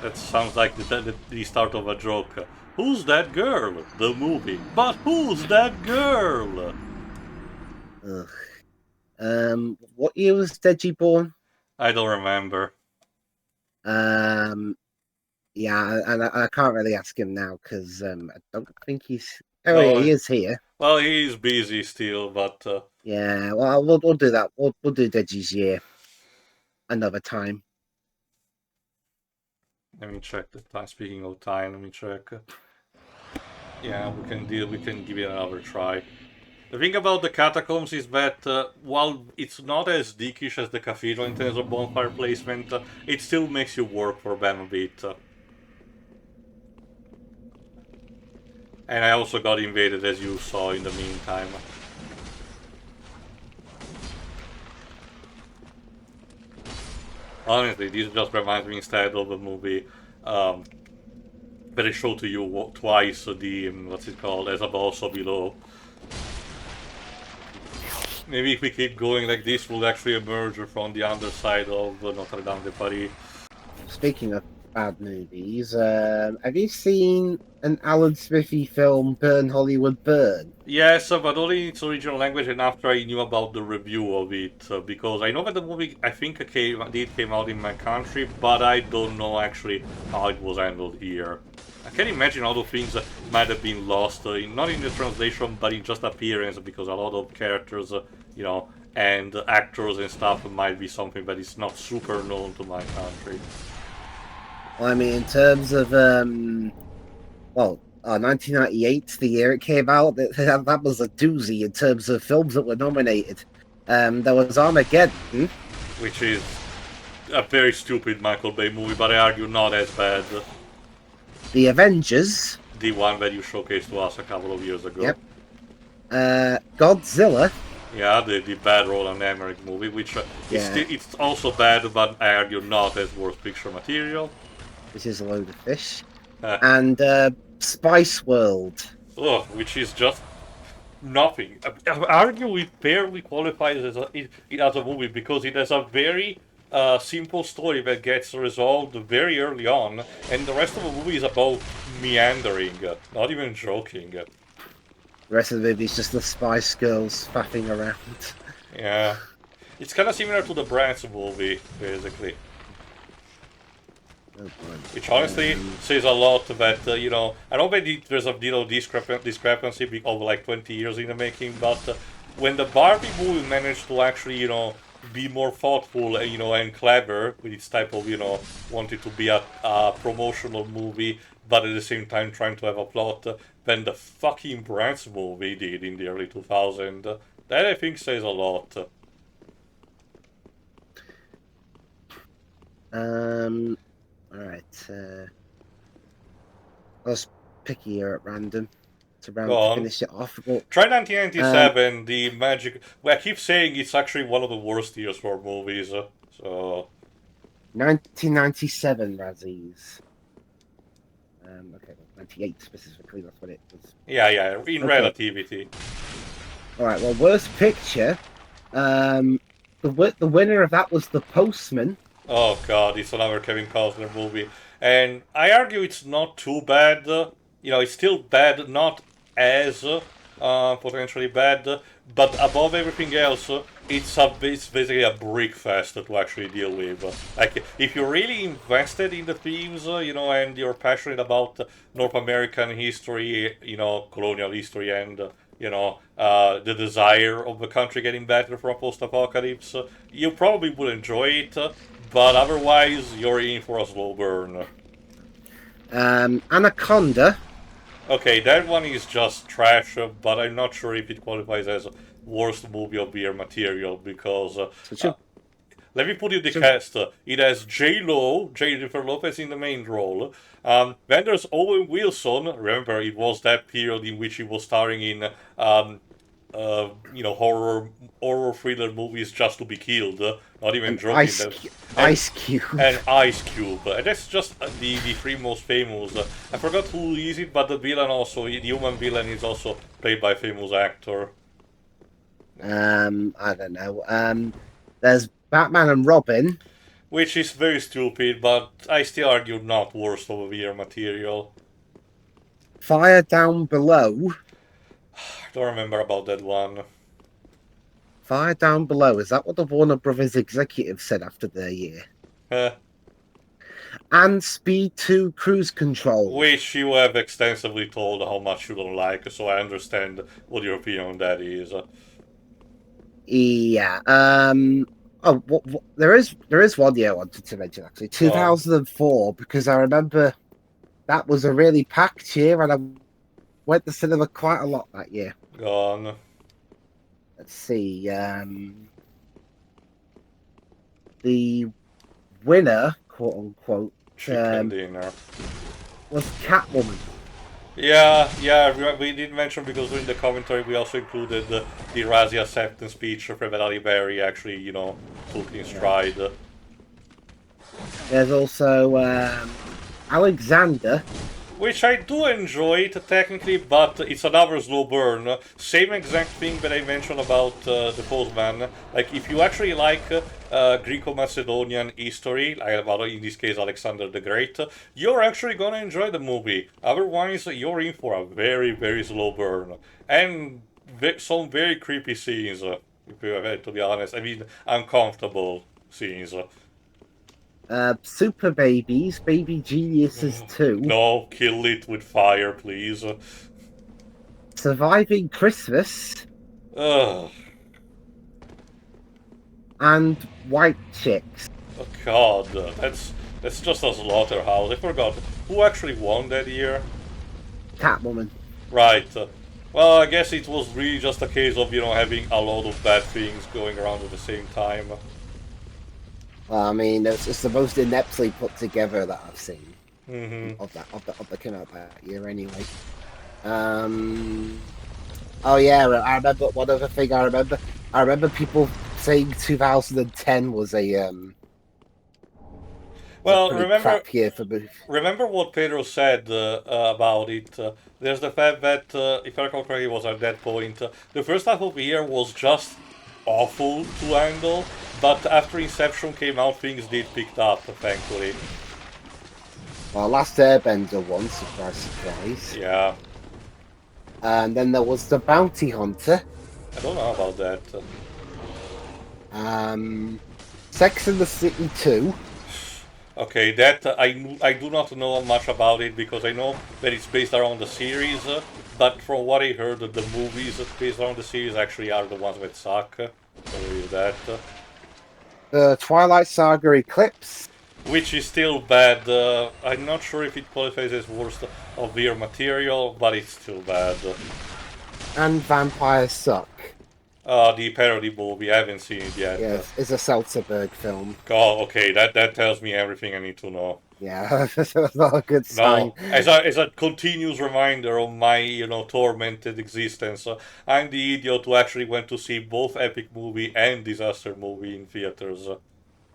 that sounds like the start of a joke. Who's that girl? The movie. But who's that girl? Ugh. What year was Deji born? I don't remember. Yeah, and I can't really ask him now because I don't think he's. Oh, No, yeah, he is here. Well, he's busy still, but Yeah, well, we'll do that. We'll do Deji's year another time. let me check the time. Speaking of time, let me check. Yeah, we can give it another try. The thing about the catacombs is that while it's not as dickish as the cathedral in terms of bonfire placement, it still makes you work for them a bit. And I also got invaded, as you saw in the meantime. Honestly, this just reminds me instead of a movie that I showed to you twice, the, what's it called, As Above, So Below. Maybe if we keep going like this, we'll actually emerge from the underside of Notre Dame de Paris. Speaking of bad movies, have you seen an Alan Smithy film, Burn Hollywood Burn? Yes, but only in its original language and after I knew about the review of it, because I know that the movie, I think, came out in my country, but I don't know actually how it was handled here. I can imagine all the things that might have been lost, not in the translation, but in just appearance, because a lot of characters, you know, and actors and stuff might be something that is not super known to my country. Well, I mean, in terms of 1998, the year it came out, that was a doozy in terms of films that were nominated. There was Armageddon, Which is a very stupid Michael Bay movie, but I argue not as bad. The Avengers, The one that you showcased to us a couple of years ago. Yep. Godzilla, Yeah, the bad Roland Emmerich movie, which it's also bad, but I argue not as worst picture material. which is a load of fish, and Spice World. Ugh, which is just nothing. I argue it barely qualifies as a movie because it has a very simple story that gets resolved very early on, and the rest of the movie is about meandering, not even joking. The rest of the movie is just the Spice Girls faffing around. Yeah. It's kind of similar to the Bratz movie, basically. Oh, Which honestly says a lot that, you know, I know that there's a discrepancy of like 20 years in the making, but when the Barbie movie managed to actually, you know, be more thoughtful, you know, and clever with its type of, you know, wanted to be a promotional movie, but at the same time trying to have a plot, than the fucking Bratz movie did in the early 2000s. That I think says a lot. Alright, let's pick a year at random to finish it off. Well, Try 1997, the magic... Well, I keep saying it's actually one of the worst years for movies, so... 1997 Razzies. Okay, 98 specifically, that's what it was. Yeah, in relativity. Alright, well, worst picture, the winner of that was The Postman. Oh god, it's another Kevin Costner movie. and I argue it's not too bad. It's still bad, not as potentially bad, but above everything else, it's basically a brick fest to actually deal with. Like, if you're really invested in the themes, and you're passionate about North American history, colonial history, and the desire of the country getting better from post-apocalypse, you probably would enjoy it. But otherwise, you're in for a slow burn. Anaconda. Okay, that one is just trash, but I'm not sure if it qualifies as worst movie of the year material because let me put you the cast. It has J-Lo, Jennifer Lopez in the main role. Then there's Owen Wilson. Remember, it was that period in which he was starring in horror thriller movies just to be killed. Not even joking. Ice Cube. And Ice Cube. And that's just the three most famous. I forgot who is it, but the villain also, the human villain is also played by a famous actor. I don't know. There's Batman and Robin. Which is very stupid, but I still argue not worst of the year material. Fire Down Below. I don't remember about that one. Fire Down Below. Is that what the Warner Brothers executive said after their year? And Speed 2 Cruise Control. Which you have extensively told how much you don't like, so I understand what your opinion on that is. Yeah. There is one year I wanted to mention, actually. 2004, because I remember that was a really packed year, and I went to cinema quite a lot that year. Gone. Let's see. The winner, quote unquote, Chicken dinner. was Catwoman. Yeah, we did mention because during the commentary we also included the Razzie acceptance speech for Halle Berry actually, took in stride. There's also Alexander. Which I do enjoy it technically, but it's another slow burn. Same exact thing that I mentioned about the Postman. Like, if you actually like Greco-Macedonian history, like in this case Alexander the Great, you're actually gonna enjoy the movie. Otherwise, you're in for a very, very slow burn. And some very creepy scenes, to be honest. I mean, uncomfortable scenes. Super Babies, Baby Geniuses 2. No, kill it with fire, please. Surviving Christmas. Ugh. And White Chicks. Oh god, that's just a slaughterhouse. I forgot. Who actually won that year? Catwoman. Right. Well, I guess it was really just a case of, having a lot of bad things going around at the same time. Well, I mean, it's the most ineptly put together that I've seen Mm-hmm. of the came out that year. Anyway, oh yeah, I remember one other thing. I remember people saying 2010 was a Well, crap year for movies. remember what Pedro said about it. There's the fact that, if I recall correctly, it was at that point. The first half of the year was just awful to handle, but after Inception came out, things did pick up, thankfully. Well, Last Airbender won, surprise, surprise. Yeah. And then there was The Bounty Hunter. I don't know about that. Sex and the City 2. Okay, that I do not know much about it because I know that it's based around the series, but from what I heard, the movies based around the series actually are the ones that suck. So is that. The Twilight Saga Eclipse. Which is still bad. I'm not sure if it qualifies as worst of the year material, but it's still bad. And Vampires Suck. The parody movie, I haven't seen it yet. Yes, it's a Seltzerberg film. Oh, okay, that tells me everything I need to know. Yeah, that's not a good sign. No, as a continuous reminder of my, tormented existence, I'm the idiot who actually went to see both epic movie and disaster movie in theaters,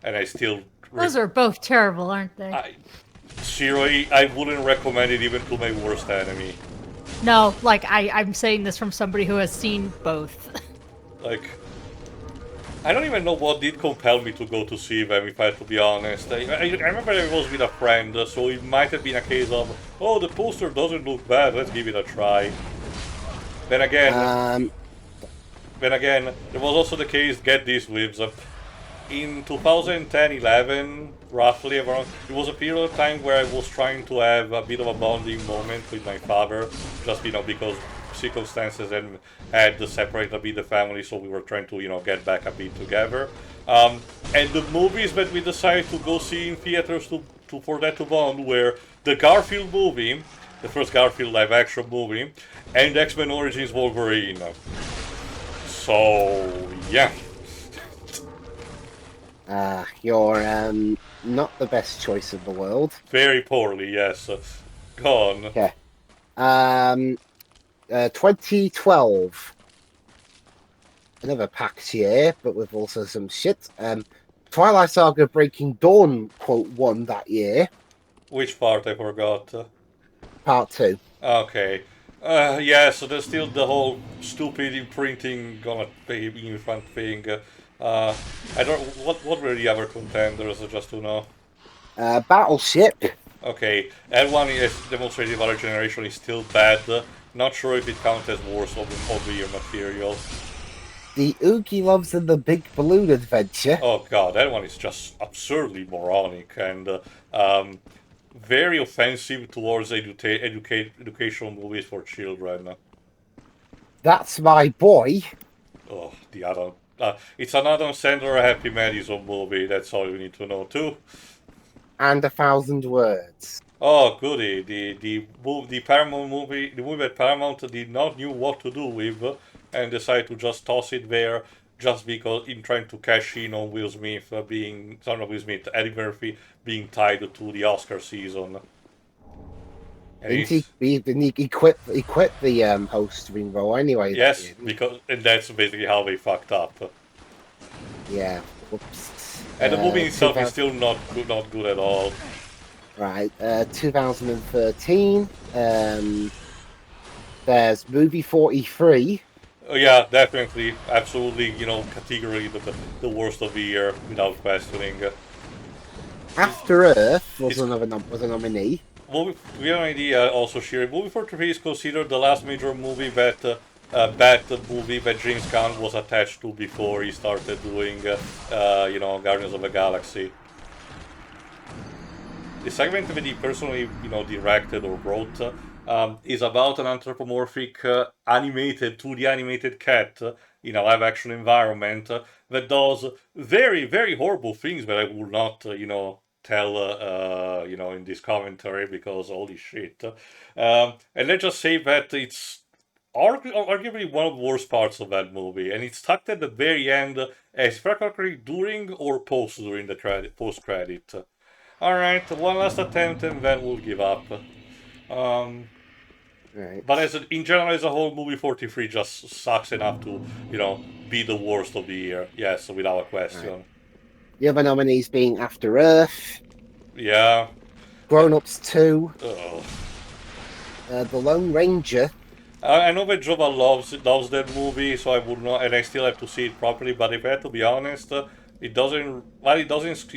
and I still. Those are both terrible, aren't they? Seriously, I wouldn't recommend it even to my worst enemy. No, like I'm saying this from somebody who has seen both. Like, I don't even know what did compel me to go to see them, if I have to be honest. I remember I was with a friend, so it might have been a case of, oh, the poster doesn't look bad, let's give it a try. Then again, there was also the case, get this, Wibs, in 2010-11, roughly around, it was a period of time where I was trying to have a bit of a bonding moment with my father, just, because circumstances and had to separate a bit the family, so we were trying to, get back a bit together. And the movies that we decided to go see in theaters for that to bond were the Garfield movie, the first Garfield live-action movie, and X-Men Origins Wolverine. So, yeah. You're not the best choice in the world. Very poorly, yes. Gone. Okay. 2012. Another packed year, but with also some shit. Twilight Saga Breaking Dawn, quote, won that year. Which part I forgot? Part 2. Okay. Yeah, so there's still the whole stupid imprinting gonna pay in front thing. I don't. What were the other contenders? Just to know. Battleship. Okay, that one is demonstrated other generation is still bad. Not sure if it counts as worst of the year material. The Oogie Loves and the Big Balloon Adventure. Oh god, that one is just absurdly moronic and very offensive towards educational movies for children. That's My Boy. Oh, the Adam. It's an Adam Sandler Happy Madison movie. That's all you need to know too. And 1,000 Words. Oh, goody! The Paramount movie, the movie that Paramount did not knew what to do with, and decided to just toss it there, just because in trying to cash in on Will Smith Eddie Murphy being tied to the Oscar season. And he quit the hosting role anyway. Yes, and that's basically how they fucked up. Yeah. Whoops. And the movie itself is still not good at all. Right. 2013. There's movie 43. Oh, yeah, definitely, absolutely. Category the worst of the year without questioning. After Earth was a nominee. Movie, we have an idea also, Shiri. Movie 43 is considered the last major movie that James Gunn was attached to before he started doing, Guardians of the Galaxy. The segment that he personally, directed or wrote is about an anthropomorphic animated 2D animated cat in a live-action environment that does very, very horrible things that I will not, tell, in this commentary because holy shit. And let's just say that it's arguably one of the worst parts of that movie, and it's tucked at the very end, as practically during or during the post-credit. Alright, one last attempt and then we'll give up. Right. But in general, as a whole, movie 43 just sucks enough to, be the worst of the year. Yes, without a question. Right. The other nominees being After Earth. Yeah. Grown Ups 2. Oh. The Lone Ranger. I know that Jova loves that movie, so I would not, and I still have to see it properly. But if I have to be honest, it doesn't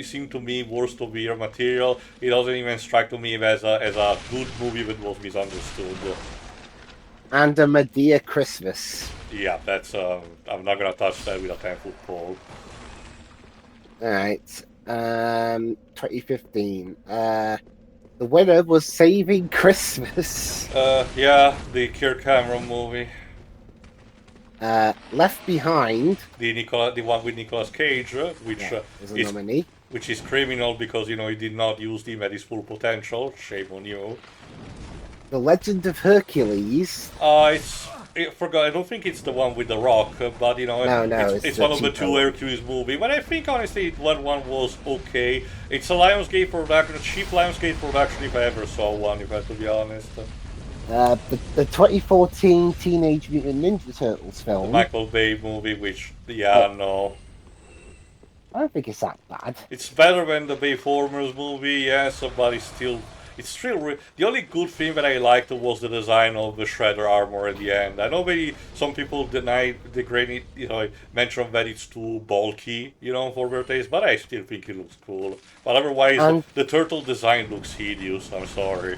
seem to me worst of the year material. It doesn't even strike to me as a good movie that was misunderstood. And a Medea Christmas. Yeah, that's I'm not gonna touch that with a 10-foot pole. Alright. 2015. The winner was Saving Christmas. Yeah, the Kirk Cameron movie. Left Behind. The one with Nicolas Cage, which is a nominee. Which is criminal because he did not use him at his full potential. Shame on you. The Legend of Hercules. I forgot. I don't think it's the one with The Rock, but it's one of the two Hercules movies. But I think honestly, one was okay. It's a Lionsgate production, a cheap Lionsgate production if I ever saw one. If I have to be honest. The 2014 Teenage Mutant Ninja Turtles film. The Michael Bay movie, which no. I don't think it's that bad. It's better than the Bayformers movie, yes, but it's still it's still the only good thing that I liked was the design of the Shredder armor at the end. I know some people degrade it, mention that it's too bulky, for their taste, but I still think it looks cool. But otherwise, And the turtle design looks hideous. I'm sorry.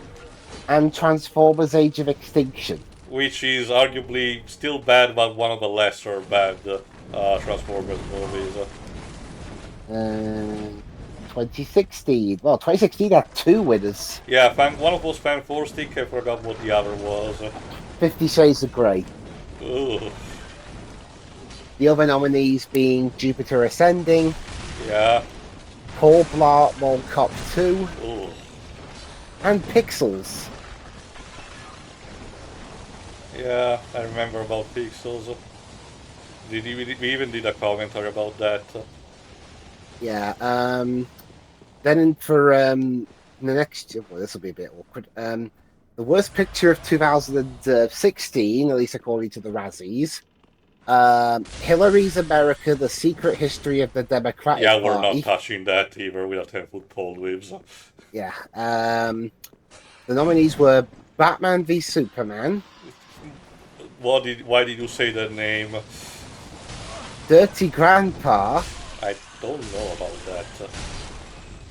and Transformers: Age of Extinction. Which is arguably still bad, but one of the lesser bad Transformers movies. 2016. Well, 2016 had 2 winners. Yeah, one of those Fan 4 stick, I forgot what the other was. 50 Shades of Grey. Ugh. The other nominees being Jupiter Ascending, Yeah. Paul Blart Mall Cop 2, Ugh. and Pixels. Yeah, I remember about Pixels. We even did a commentary about that. Yeah, then for the next... Well, this will be a bit awkward. The worst picture of 2016, at least according to the Razzies. Hillary's America, The Secret History of the Democratic Party. Yeah, we're not touching that either with a 10-foot pole whips. Yeah. The nominees were Batman v Superman, Why did you say that name? Dirty Grandpa, I don't know about that.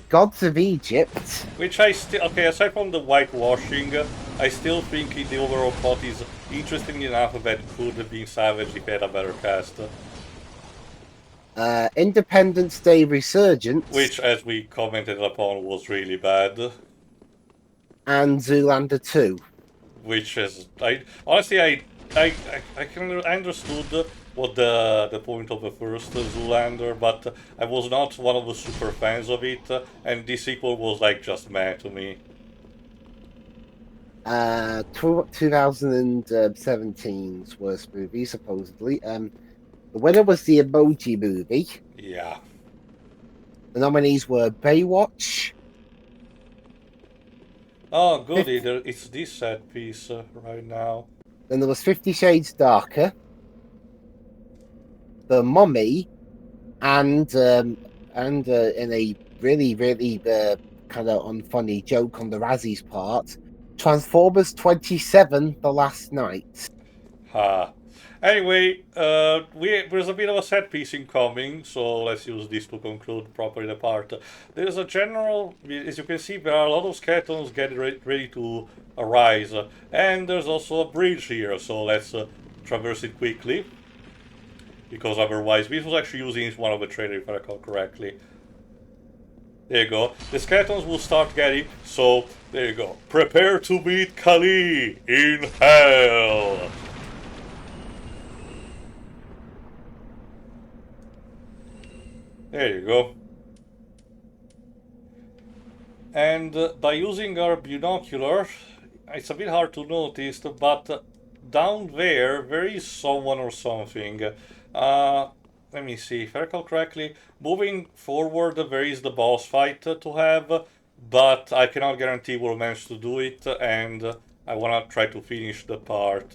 Gods of Egypt, Which I still... Okay, aside from the whitewashing, I still think the overall plot is interesting enough that could have been salvaged if they had a better cast. Independence Day Resurgence, Which, as we commented upon, was really bad. and Zoolander 2. Which is... Honestly, I understood what the point of the first Zoolander, but I was not one of the super fans of it, and this sequel was like just meh to me. 2017's worst movie, supposedly. The winner was the Emoji Movie. Yeah. The nominees were Baywatch. Oh, goody, it's this set piece right now. Then there was 50 Shades Darker, The Mummy, and in a really, really kind of unfunny joke on the Razzies part, Transformers 27: The Last Night. Ha. Anyway, there's a bit of a set piece incoming, so let's use this to conclude properly the part. There's a general, as you can see, there are a lot of skeletons getting ready to arise, and there's also a bridge here, so let's traverse it quickly, because otherwise, this was actually using one of the trailers if I recall correctly. There you go. The skeletons will start getting, so there you go. Prepare to meet Kali in hell! There you go. And by using our binocular, it's a bit hard to notice, but down there is someone or something. Let me see, if I recall correctly, moving forward there is the boss fight to have, but I cannot guarantee we'll manage to do it, and I want to try to finish the part.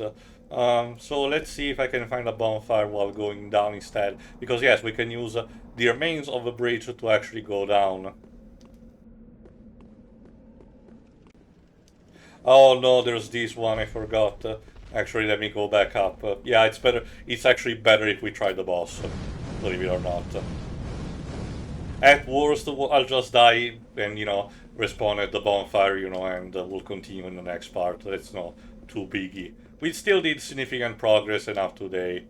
So let's see if I can find a bonfire while going down instead, because yes, we can use the remains of the bridge to actually go down. Oh no, there's this one, I forgot. Actually, let me go back up. Yeah, it's better. It's actually better if we try the boss, believe it or not. At worst, I'll just die and, respawn at the bonfire, and we'll continue in the next part. That's not too biggie. We still did significant progress enough today,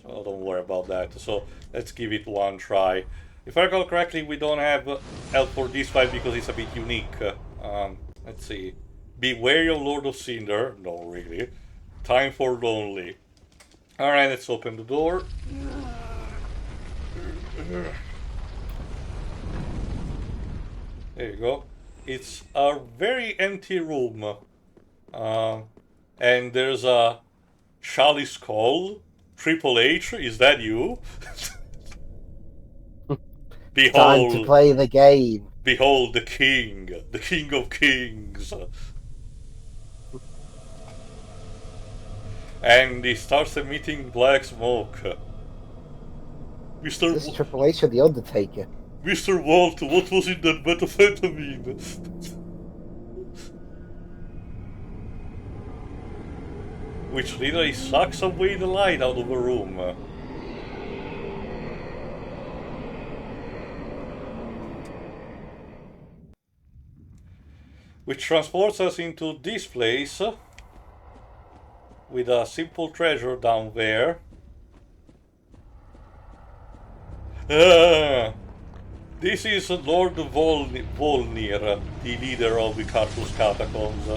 so don't worry about that. So let's give it one try. If I recall correctly, we don't have help for this fight because it's a bit unique. Let's see. Beware of Lord of Cinder. No, really. Time for Lonely. Alright, let's open the door. There you go. It's a very empty room. And there's a Charlie's Call. Triple H, is that you? Behold. Time to play the game. Behold the king of kings. And he starts emitting black smoke. Mr. This is Triple H or The Undertaker. Mr. Walt, what was in that methamphetamine? which literally sucks away the light out of a room. Which transports us into this place with a simple treasure down there. This is Lord Volnir, the leader of the Carthus catacombs.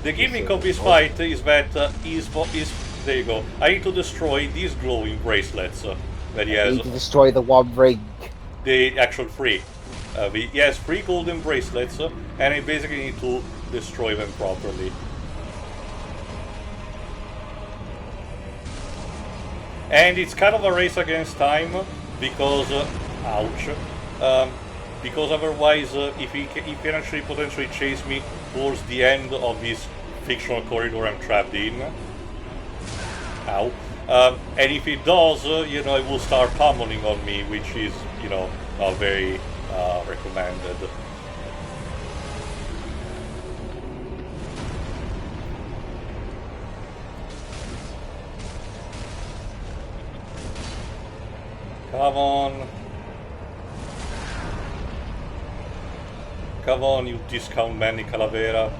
The gimmick of this fight is that there you go. I need to destroy these glowing bracelets that he has. You need to destroy the one ring. The actual three. He has 3 golden bracelets, and I basically need to destroy them properly. And it's kind of a race against time, because, ouch, because otherwise, if he can actually potentially chase me towards the end of this fictional corridor I'm trapped in. Ow. And if he does, you know, it will start pummeling on me, which is, you know, not very recommended. Come on. Come on, you discount Manny Calavera.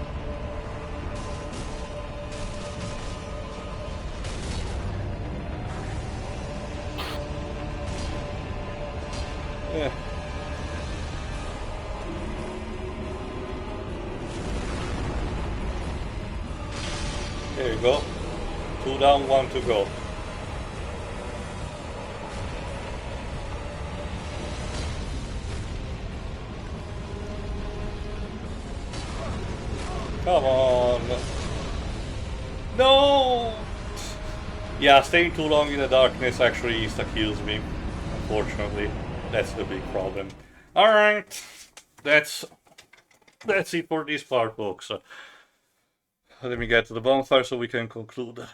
Yeah. There you go. 2 down, 1 to go. Come on. No! Yeah, staying too long in the darkness actually insta-kills me. Unfortunately. That's the big problem. Alright. That's it for this part, folks. Let me get to the bonfire so we can conclude.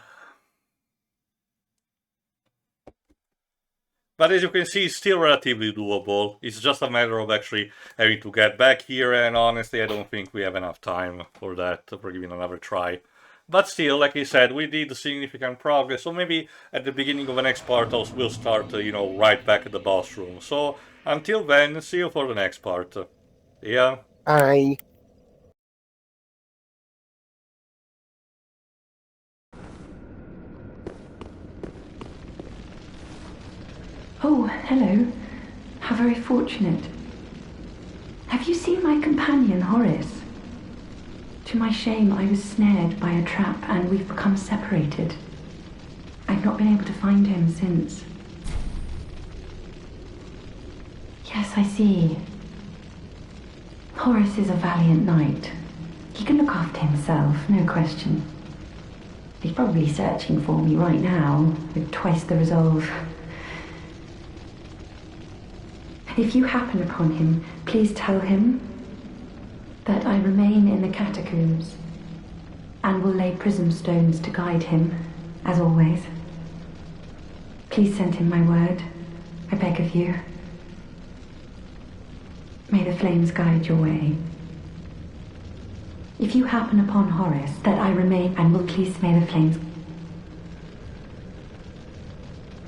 But as you can see, it's still relatively doable. It's just a matter of actually having to get back here, and honestly, I don't think we have enough time for that, for giving another try. But still, like I said, we did significant progress, so maybe at the beginning of the next part we'll start, you know, right back at the boss room. So, until then, see you for the next part. Yeah. Bye. Oh, hello. How very fortunate. Have you seen my companion, Horace? To my shame, I was snared by a trap and we've become separated. I've not been able to find him since. Yes, I see. Horace is a valiant knight. He can look after himself, no question. He's probably searching for me right now, with twice the resolve. If you happen upon him, please tell him that I remain in the catacombs and will lay prism stones to guide him, as always. Please send him my word, I beg of you. May the flames guide your way. If you happen upon Horace, that I remain and will please may the flames